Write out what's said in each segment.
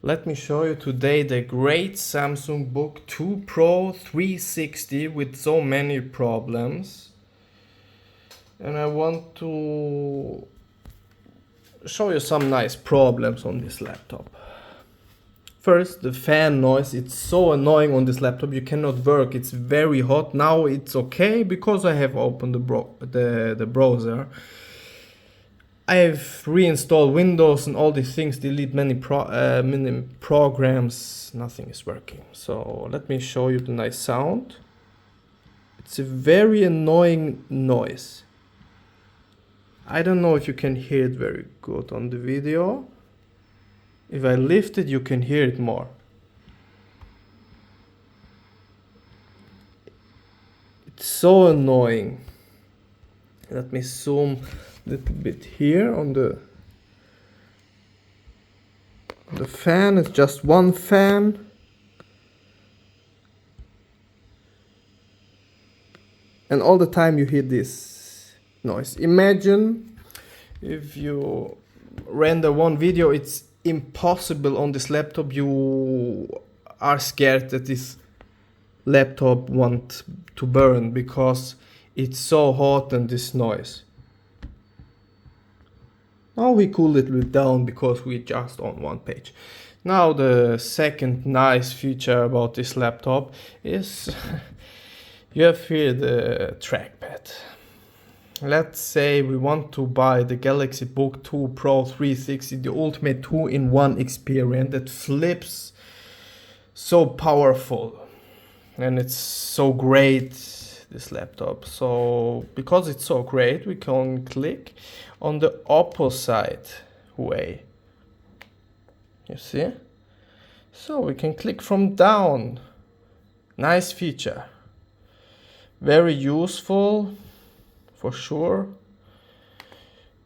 Let me show you today the great Samsung Book 2 Pro 360 with so many problems. And I want to show you some nice problems on this laptop. First, the fan noise. It's so annoying on this laptop. You cannot work. It's very hot. Now it's okay because I have opened the browser. I have reinstalled Windows and all these things, delete many programs, nothing is working. So let me show you the nice sound. It's a very annoying noise. I don't know if you can hear it very good on the video. If I lift it, you can hear it more. It's so annoying. Let me zoom a little bit here on the fan. It's just one fan. And all the time you hear this noise. Imagine if you render one video, it's impossible on this laptop. You are scared that this laptop wants to burn because it's so hot and this noise. Now we cool it down because we're just on one page. Now the second nice feature about this laptop is you have here the trackpad. Let's say we want to buy the Galaxy Book 2 Pro 360, the ultimate 2-in-1 experience that flips so powerful and it's so great, this laptop. So because it's so great, we can click on the opposite way. You see? So we can click from down. Nice feature. Very useful for sure.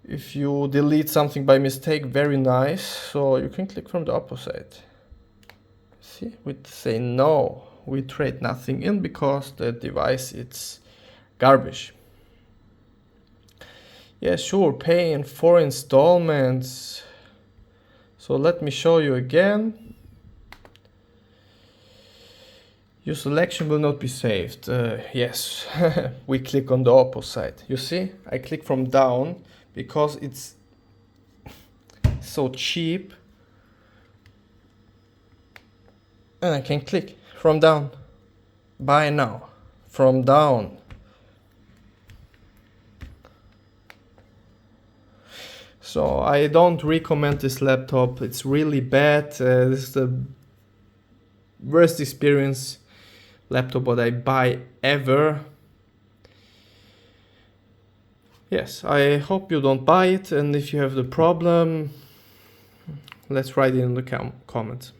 If you delete something by mistake, very nice. So you can click from the opposite. See, we say no. We trade nothing in because the device it's garbage. Yeah, sure, pay in 4 installments. So let me show you again. Your selection will not be saved. Yes, we click on the opposite. You see, I click from down because it's so cheap. And I can click from down. Buy now. From down. So I don't recommend this laptop. It's really bad. This is the worst experience laptop what I buy ever. Yes, I hope you don't buy it, and if you have the problem, let's write it in the comments.